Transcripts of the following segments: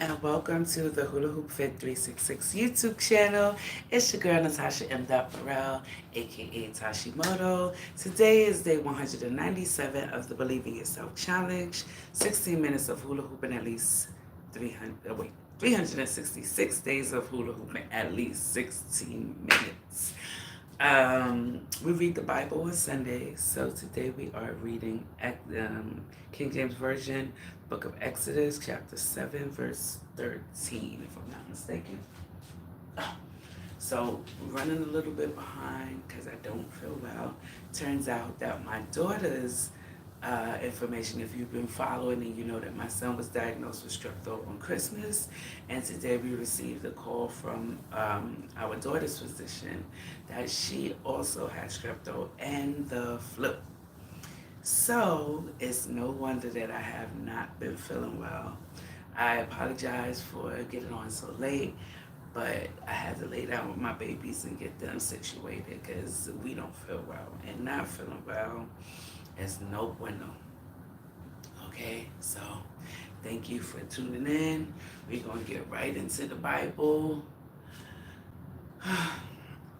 and welcome to the Hula Hoop Fit 366 YouTube channel. It's your girl Tashii aka Tashii Moto. Today is day 197 of the Believe in Yourself Challenge. 16 minutes of hula hooping at least 366 days of hula hooping at least 16 minutes. We read the Bible on Sundays, so today we are reading King James Version, Book of Exodus, chapter 7, verse 13, if I'm not mistaken. So we're running a little bit behind because I don't feel well. Turns out that my daughter's information, if you've been following, and you know that my son was diagnosed with strep throat on Christmas, and today we received a call from our daughter's physician that she also had strep throat and the flu. So it's no wonder that I have not been feeling well. I apologize for getting on so late, but I had to lay down with my babies and get them situated because we don't feel well, and not feeling well is no bueno. Okay, so thank you for tuning in. We're going to get right into the Bible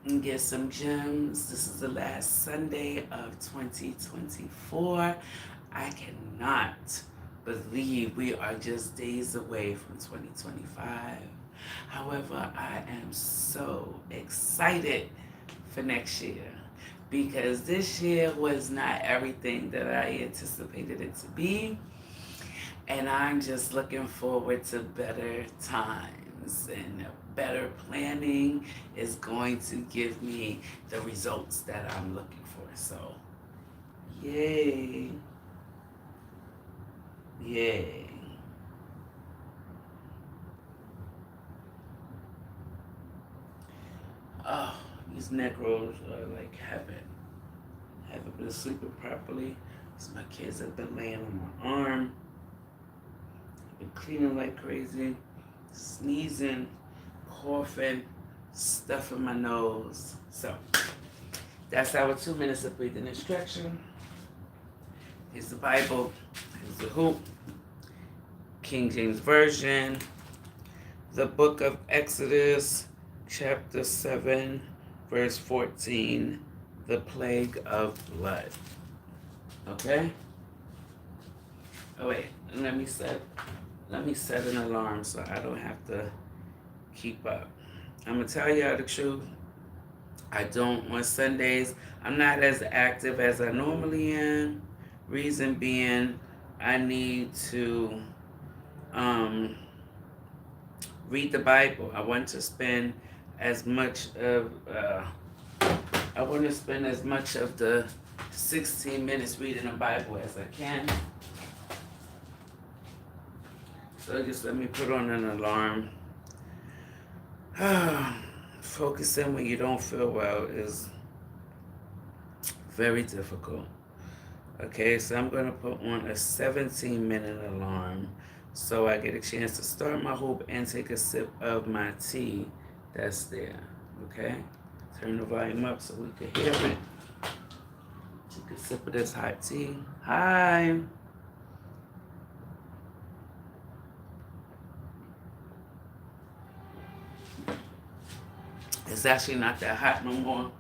and get some gems. This is the last Sunday of 2024. I cannot believe we are just days away from 2025. However, I am so excited for next year because this year was not everything that I anticipated it to be. And I'm just looking forward to better times, and better planning is going to give me the results that I'm looking for. So, yay. Yay. Oh, these neck rolls are like heaven. Haven't been sleeping properly because my kids have been laying on my arm. I've been cleaning like crazy, sneezing, coughing, stuffing my nose. So that's our 2 minutes of breathing instruction. Here's the Bible. Here's the hoop. King James Version. The book of Exodus, chapter 7, verse 14. The plague of blood. Okay? Oh wait, let me set an alarm so I don't have to keep up. I'm gonna tell y'all the truth. I don't on Sundays. I'm not as active as I normally am. Reason being, I need to read the Bible. I want to spend as much of the 16 minutes reading the Bible as I can. So just let me put on an alarm. Focusing when you don't feel well is very difficult. Okay, so I'm going to put on a 17-minute alarm so I get a chance to start my hoop and take a sip of my tea that's there. Okay? Turn the volume up so we can hear it. Take a sip of this hot tea. Hi. It's actually not that hot no more.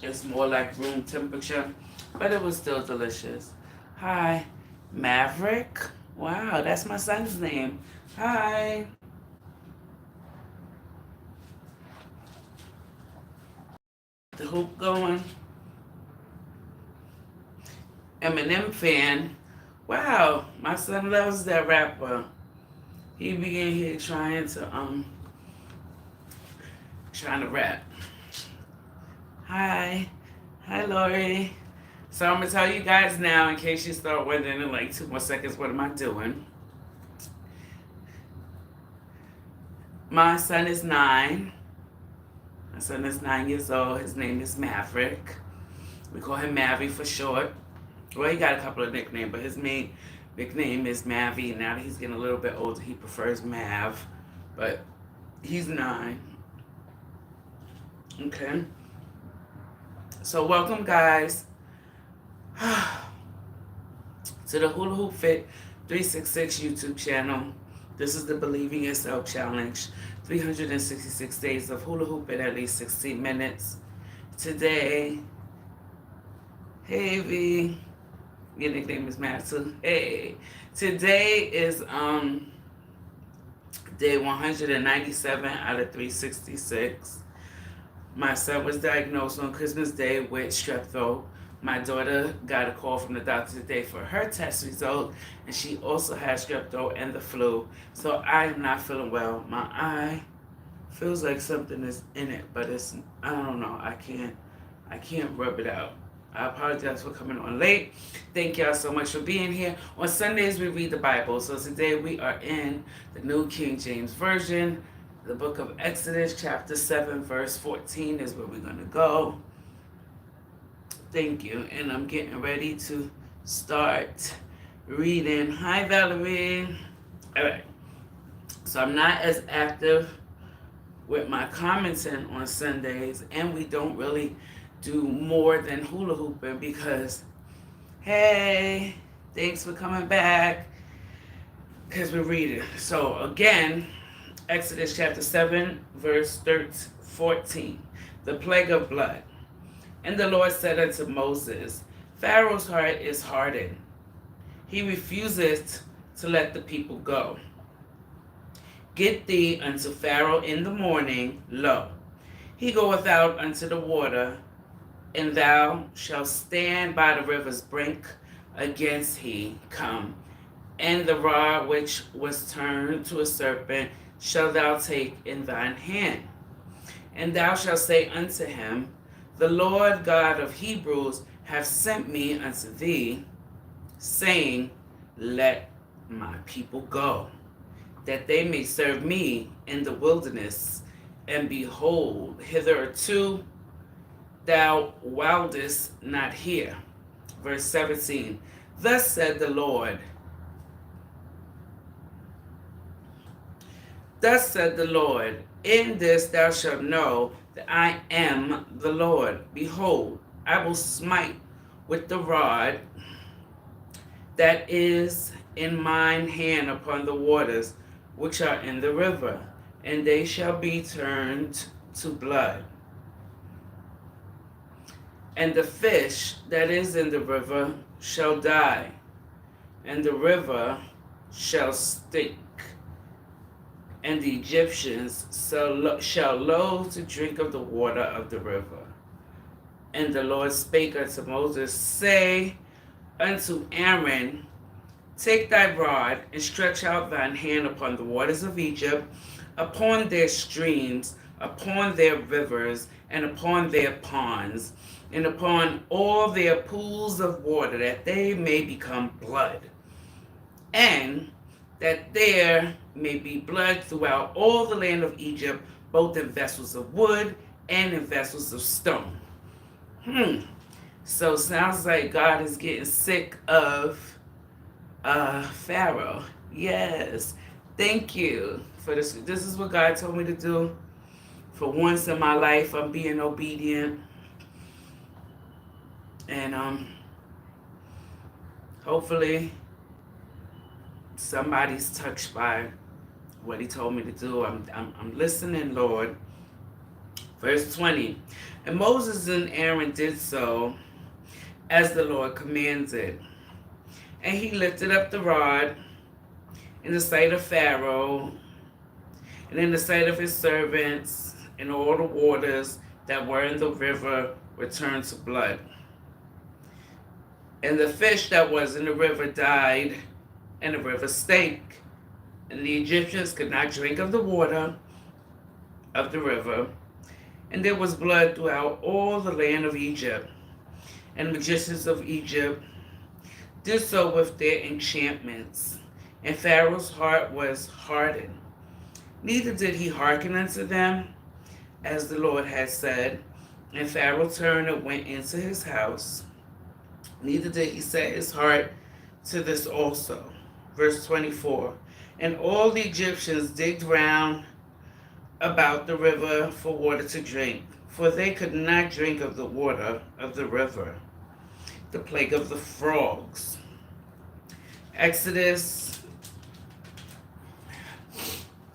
It's more like room temperature, but it was still delicious. Hi, Maverick. Wow, that's my son's name. Hi. The hoop going. Eminem fan. Wow, my son loves that rapper. He began here trying to rap. Hi. Hi, Lori. So I'm going to tell you guys now, in case you start wondering in like 2 more seconds, what am I doing? My son is 9. My son is 9 years old. His name is Maverick. We call him Mavy for short. Well, he got a couple of nicknames, but his main nickname is Mavy. Now that he's getting a little bit older, he prefers Mav. But he's 9. Okay. So welcome, guys. to the Hula Hoop Fit 366 YouTube channel. This is the Believing Yourself Challenge. 366 days of hula hoop in at least 16 minutes. Today, hey V, your nickname is Matsu. Hey, today is day 197 out of 366. My son was diagnosed on Christmas Day with strep throat. My daughter got a call from the doctor today for her test result, and she also has strep throat and the flu. So I am not feeling well. My eye feels like something is in it, but I don't know. I can't rub it out. I apologize for coming on late. Thank y'all so much for being here. On Sundays, we read the Bible. So today we are in the New King James Version. The book of Exodus, chapter 7, verse 14 is where we're going to go. Thank you. And I'm getting ready to start reading. Hi, Valerie. All right. So I'm not as active with my commenting on Sundays, and we don't really do more than hula hooping because, hey, thanks for coming back, because we're reading. So again, Exodus chapter 7, verse 14, the plague of blood. And the Lord said unto Moses, Pharaoh's heart is hardened. He refuseth to let the people go. Get thee unto Pharaoh in the morning, lo, he goeth out unto the water, and thou shalt stand by the river's brink against he come. And the rod which was turned to a serpent shalt thou take in thine hand. And thou shalt say unto him, The Lord God of Hebrews hath sent me unto thee, saying, Let my people go, that they may serve me in the wilderness. And behold, hitherto thou wildest not here. Verse 17, Thus said the Lord, in this thou shalt know that I am the Lord. Behold, I will smite with the rod that is in mine hand upon the waters which are in the river, and they shall be turned to blood. And the fish that is in the river shall die, and the river shall stink, and the Egyptians shall loathe to drink of the water of the river. And the Lord spake unto Moses, Say unto Aaron, Take thy rod, and stretch out thine hand upon the waters of Egypt, upon their streams, upon their rivers, and upon their ponds, and upon all their pools of water, that they may become blood. And that there may be blood throughout all the land of Egypt, both in vessels of wood and in vessels of stone. So sounds like God is getting sick of Pharaoh. Yes. Thank you for this. This is what God told me to do. For once in my life, I'm being obedient. And hopefully somebody's touched by what he told me to do. I'm listening, Lord. Verse 20. And Moses and Aaron did so as the Lord commanded. And he lifted up the rod in the sight of Pharaoh, and in the sight of his servants, and all the waters that were in the river were turned to blood. And the fish that was in the river died, and the river stank. And the Egyptians could not drink of the water of the river. And there was blood throughout all the land of Egypt. And the magicians of Egypt did so with their enchantments. And Pharaoh's heart was hardened. Neither did he hearken unto them, as the Lord had said. And Pharaoh turned and went into his house. Neither did he set his heart to this also. Verse 24. And all the Egyptians digged round about the river for water to drink, for they could not drink of the water of the river. The plague of the frogs. Exodus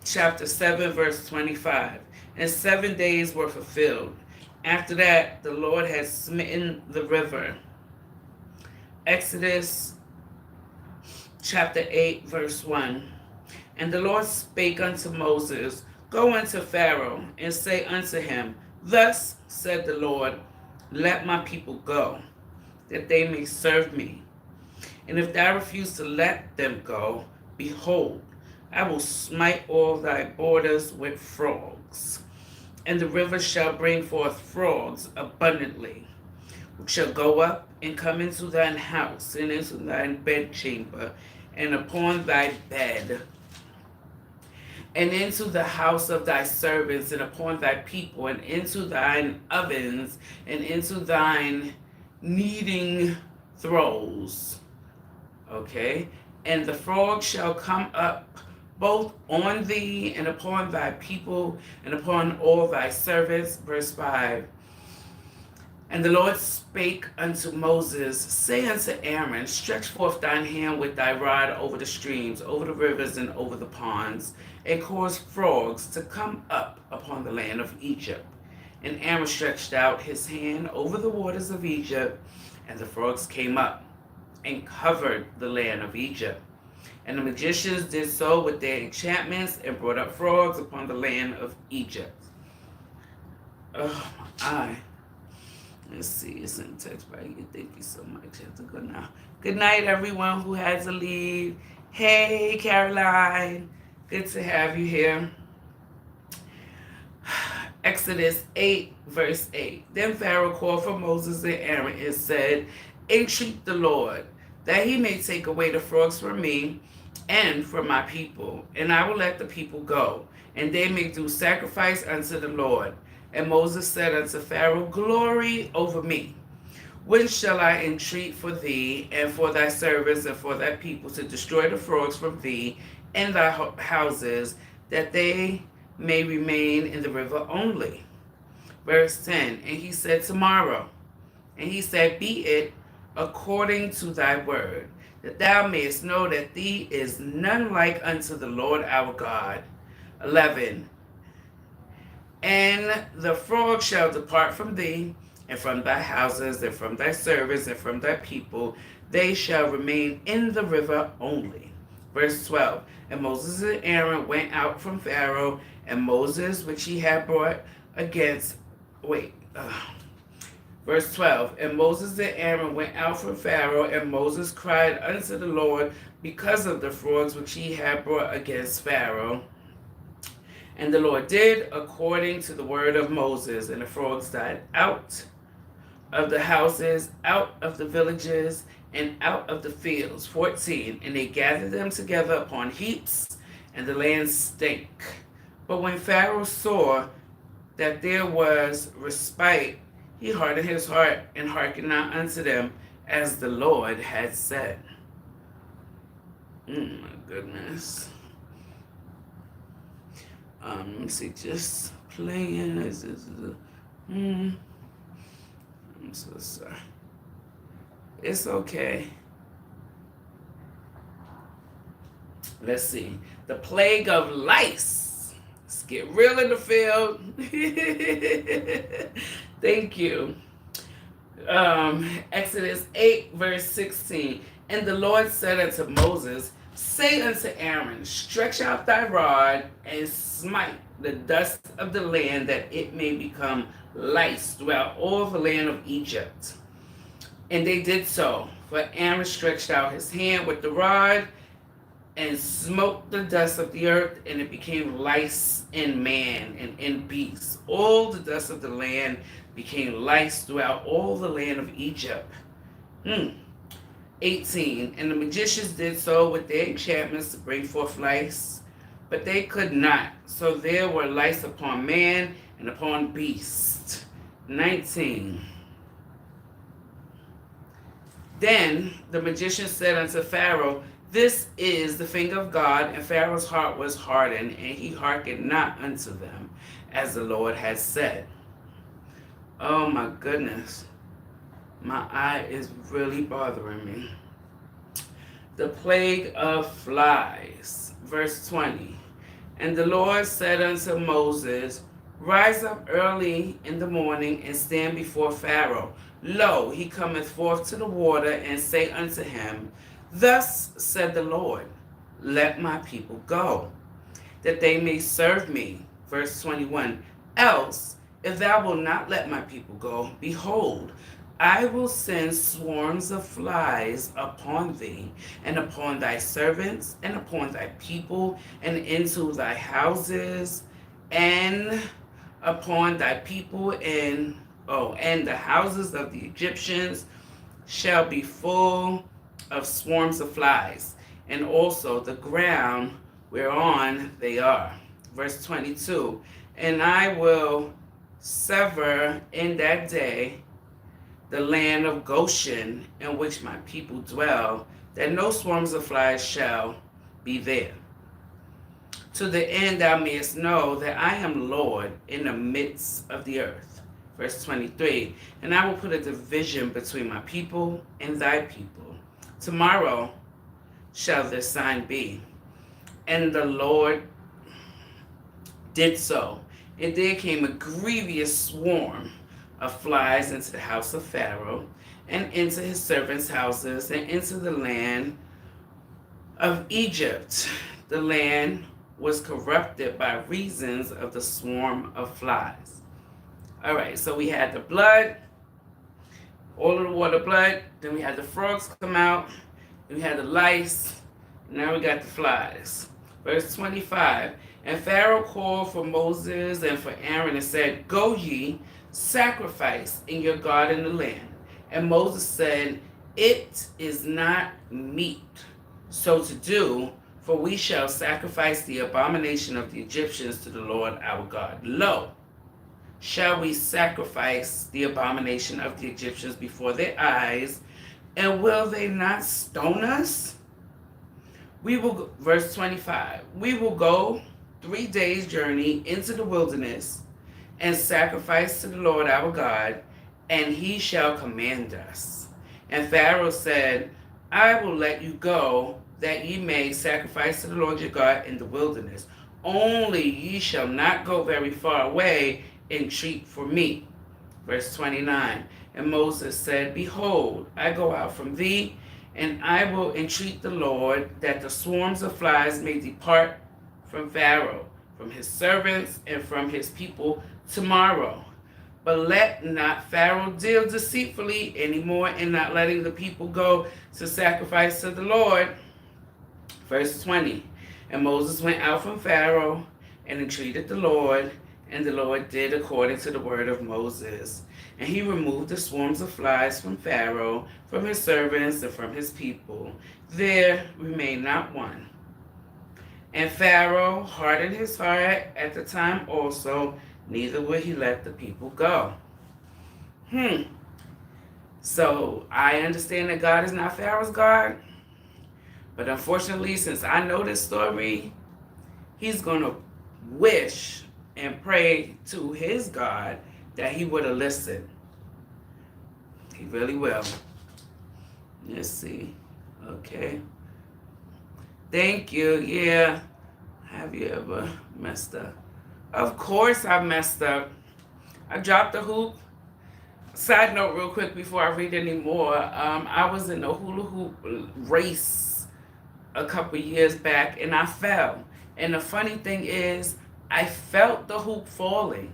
chapter 7, verse 25. And 7 days were fulfilled. After that, the Lord had smitten the river. Exodus chapter 8, verse 1. And the Lord spake unto Moses, Go unto Pharaoh, and say unto him, Thus said the Lord, Let my people go, that they may serve me. And if thou refuse to let them go, behold, I will smite all thy borders with frogs. And the river shall bring forth frogs abundantly, which shall go up and come into thine house, and into thine bedchamber, and upon thy bed, and into the house of thy servants, and upon thy people, and into thine ovens, and into thine kneading throws. Okay? And the frog shall come up both on thee, and upon thy people, and upon all thy servants. Verse 5. And the Lord spake unto Moses, Say unto Aaron, Stretch forth thine hand with thy rod over the streams, over the rivers, and over the ponds, and cause frogs to come up upon the land of Egypt. And Aaron stretched out his hand over the waters of Egypt, and the frogs came up and covered the land of Egypt. And the magicians did so with their enchantments, and brought up frogs upon the land of Egypt. Oh, my eye. Let's see, it's in text by you. Thank you so much. I have to go now. Good night, everyone who has a lead. Hey, Caroline. Good to have you here. Exodus 8, verse 8. Then Pharaoh called for Moses and Aaron and said, Entreat the Lord, that he may take away the frogs from me and from my people, and I will let the people go, and they may do sacrifice unto the Lord. And Moses said unto Pharaoh, Glory over me. When shall I entreat for thee, and for thy servants, and for thy people, to destroy the frogs from thee and thy houses, that they may remain in the river only? Verse 10. And he said, Tomorrow. And he said, Be it according to thy word, that thou mayest know that thee is none like unto the Lord our God. 11. And the frog shall depart from thee, and from thy houses, and from thy servants, and from thy people. They shall remain in the river only. Verse 12. And Moses and Aaron went out from Pharaoh, and Moses, which he had brought against... Verse 12. And Moses and Aaron went out from Pharaoh, and Moses cried unto the Lord because of the frogs which he had brought against Pharaoh. And the Lord did according to the word of Moses, and the frogs died out of the houses, out of the villages, and out of the fields. 14. And they gathered them together upon heaps, and the land stank. But when Pharaoh saw that there was respite, he hardened his heart, and hearkened not unto them, as the Lord had said. My goodness. Let me see, just playing. I'm so sorry. It's okay. Let's see. The plague of lice. Let's get real in the field. Thank you. Exodus 8, verse 16. And the Lord said unto Moses, Say unto Aaron, Stretch out thy rod, and smite the dust of the land, that it may become lice throughout all the land of Egypt. And they did so, for Aaron stretched out his hand with the rod, and smote the dust of the earth, and it became lice in man and in beasts. All the dust of the land became lice throughout all the land of Egypt. 18. And the magicians did so with their enchantments to bring forth lice, but they could not. So there were lice upon man and upon beast. 19. Then the magician said unto Pharaoh, This is the finger of God. And Pharaoh's heart was hardened, and he hearkened not unto them, as the Lord had said. Oh my goodness. My eye is really bothering me. The plague of flies. Verse 20. And the Lord said unto Moses, Rise up early in the morning and stand before Pharaoh. Lo, he cometh forth to the water, and say unto him, Thus said the Lord, Let my people go, that they may serve me. Verse 21. Else, if thou wilt not let my people go, behold, I will send swarms of flies upon thee, and upon thy servants, and upon thy people, and into thy houses, and upon thy people, and the houses of the Egyptians shall be full of swarms of flies, and also the ground whereon they are. Verse 22. And I will sever in that day the land of Goshen, in which my people dwell, that no swarms of flies shall be there, to the end thou mayest know that I am Lord in the midst of the earth. Verse 23. And I will put a division between my people and thy people. Tomorrow shall this sign be. And the Lord did so. And there came a grievous swarm of flies into the house of Pharaoh, and into his servants' houses, and into the land of Egypt. The land was corrupted by reasons of the swarm of flies. All right, so we had the blood, all of the water blood, then we had the frogs come out, then we had the lice, now we got the flies. Verse 25. And Pharaoh called for Moses and for Aaron and said, Go ye, sacrifice in your God in the land. And Moses said, It is not meet so to do, for we shall sacrifice the abomination of the Egyptians to the Lord our God. Lo, shall we sacrifice the abomination of the Egyptians before their eyes, and will they not stone us? Verse 25, we will go 3 days' journey into the wilderness and sacrifice to the Lord our God, and he shall command us. And Pharaoh said, I will let you go, that ye may sacrifice to the Lord your God in the wilderness. Only ye shall not go very far away, entreat for me. Verse 29, and Moses said, Behold, I go out from thee, and I will entreat the Lord that the swarms of flies may depart from Pharaoh, from his servants, and from his people tomorrow. But let not Pharaoh deal deceitfully anymore in not letting the people go to sacrifice to the Lord. Verse 20, and Moses went out from Pharaoh and entreated the Lord, and the Lord did according to the word of Moses. And he removed the swarms of flies from Pharaoh, from his servants, and from his people. There remained not one. And Pharaoh hardened his heart at the time also, neither would he let the people go. So I understand that God is not Pharaoh's God. But unfortunately, since I know this story, he's going to wish and pray to his God that he would have listened. He really will. Let's see. Okay. Thank you. Yeah. Have you ever messed up? Of course I messed up. I dropped the hoop. Side note real quick before I read any more. I was in a hula hoop race a couple years back, and I fell. And the funny thing is, I felt the hoop falling.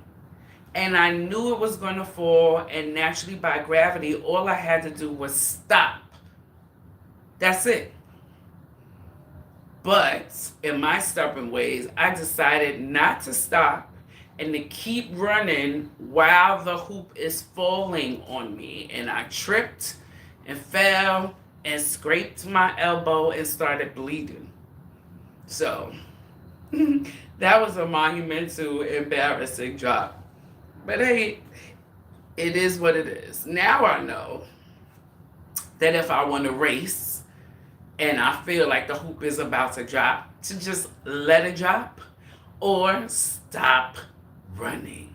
And I knew it was going to fall, and naturally by gravity, all I had to do was stop. That's it. But in my stubborn ways, I decided not to stop and to keep running while the hoop is falling on me. And I tripped and fell and scraped my elbow and started bleeding. So that was a monumental, embarrassing drop. But hey, it is what it is. Now I know that if I want to race and I feel like the hoop is about to drop, to just let it drop or stop running.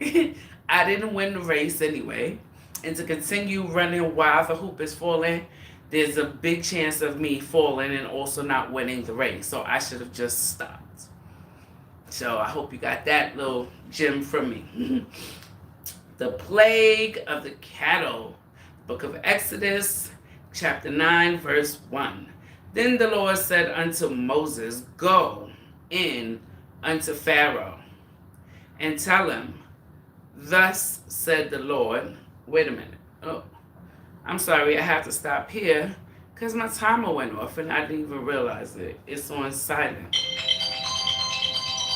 I didn't win the race anyway. And to continue running while the hoop is falling, there's a big chance of me falling and also not winning the race. So I should have just stopped. So I hope you got that little gem from me. The plague of the cattle. Book of Exodus, chapter 9, verse 1. Then the Lord said unto Moses, Go in unto Pharaoh, and tell him, Thus said the Lord. Wait a minute. Oh, I'm sorry, I have to stop here because my timer went off and I didn't even realize it. It's on silent.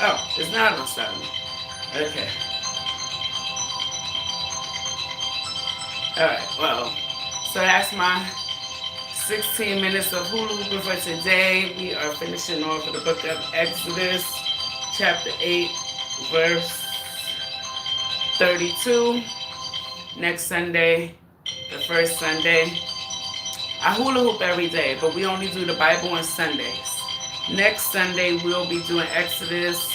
Oh, it's not on silent. Okay. Alright, well, so that's my 16 minutes of hula hooping for today. We are finishing off with the book of Exodus, chapter 8, verse 32. Next Sunday, the first Sunday, I hula hoop every day, but we only do the Bible on Sundays. Next Sunday, we'll be doing Exodus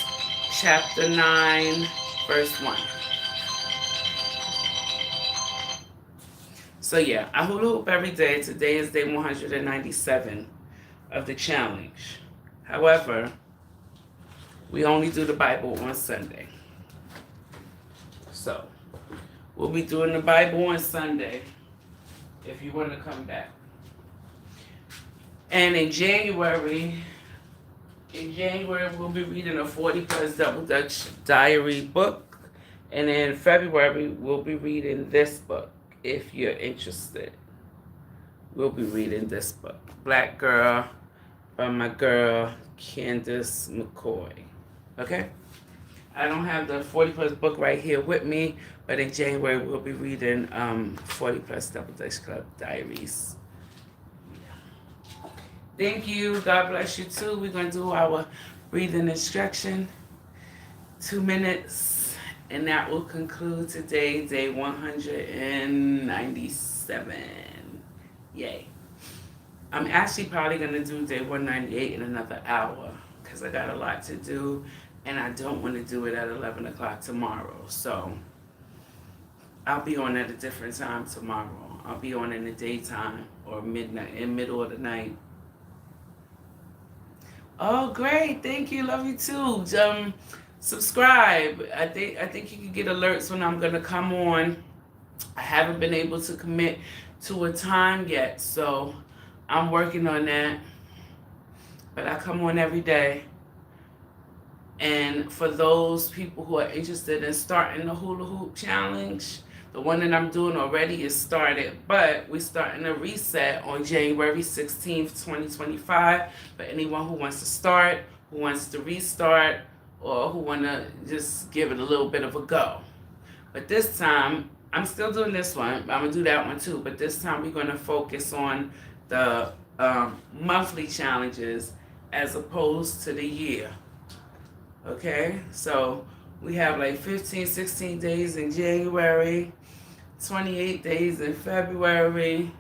chapter 9, verse 1. So yeah, I hula hoop every day. Today is day 197 of the challenge. However, we only do the Bible on Sunday. So, we'll be doing the Bible on Sunday if you want to come back. And in January, we'll be reading a 40 plus Double Dutch diary book. And in February, we'll be reading this book. If you're interested, we'll be reading this book, Black Girl, by my girl, Candace McCoy. Okay? I don't have the 40 plus book right here with me, but in January, we'll be reading 40 plus Double Dutch Club diaries. Thank you. God bless you too. We're going to do our breathing instruction. 2 minutes. And that will conclude today, day 197. Yay. I'm actually probably going to do day 198 in another hour because I got a lot to do and I don't want to do it at 11 o'clock tomorrow. So I'll be on at a different time tomorrow. I'll be on in the daytime or midnight, in middle of the night. Oh, great. Thank you. Love you too. Subscribe. I think you can get alerts when I'm going to come on. I haven't been able to commit to a time yet, so I'm working on that. But I come on every day. And for those people who are interested in starting the hula hoop challenge, the one that I'm doing already is started, but we're starting a reset on January 16th, 2025 for anyone who wants to start, who wants to restart, or who want to just give it a little bit of a go. But this time, I'm still doing this one. I'm going to do that one too. But this time, we're going to focus on the monthly challenges as opposed to the year. Okay? So, we have like 15, 16 days in January, 28 days in February,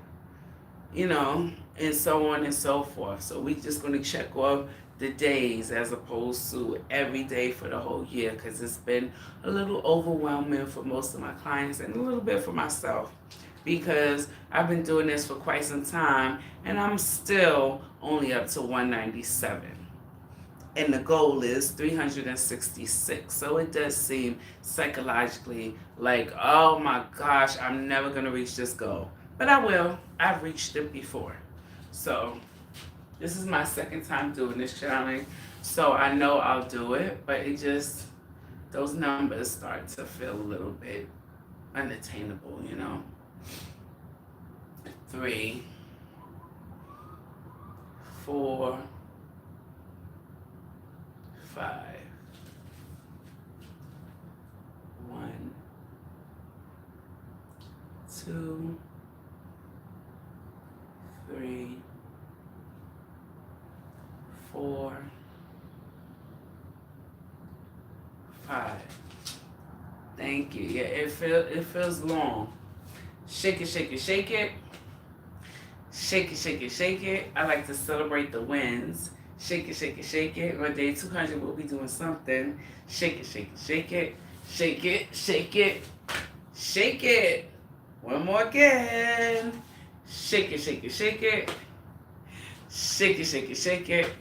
you know, and so on and so forth. So, we're just going to check off the days as opposed to every day for the whole year because it's been a little overwhelming for most of my clients and a little bit for myself because I've been doing this for quite some time and I'm still only up to 197 and the goal is 366. So it does seem psychologically like, oh my gosh, I'm never going to reach this goal, but I will. I've reached it before. So this is my second time doing this challenge, so I know I'll do it, but it just, those numbers start to feel a little bit unattainable, you know. 3, 4, 5, 1, 2, 3, 4, 5. Thank you. Yeah, it feels long. Shake it, shake it, shake it. Shake it, shake it, shake it. I like to celebrate the wins. Shake it, shake it, shake it. On day 200, we'll be doing something. Shake it, shake it, shake it. Shake it, shake it, shake it. One more again. Shake it, shake it, shake it. Shake it, shake it, shake it.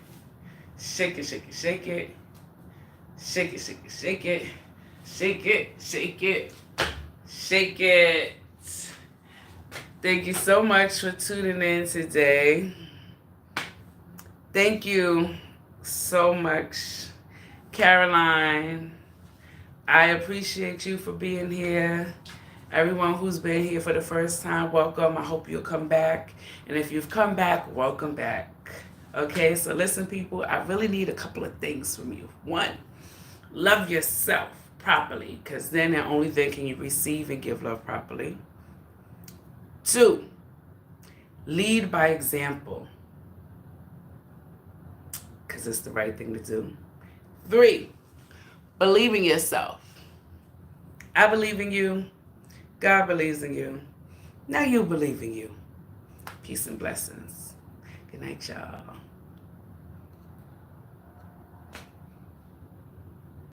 Shake it, shake it, shake it. Shake it, shake it, shake it. Shake it, shake it. Shake it. Thank you so much for tuning in today. Thank you so much, Caroline. I appreciate you for being here. Everyone who's been here for the first time, welcome. I hope you'll come back. And if you've come back, welcome back. Okay, so listen, people, I really need a couple of things from you. One, love yourself properly, because then and only then can you receive and give love properly. Two, lead by example, because it's the right thing to do. Three, believe in yourself. I believe in you. God believes in you. Now you believe in you. Peace and blessings. Good night, y'all.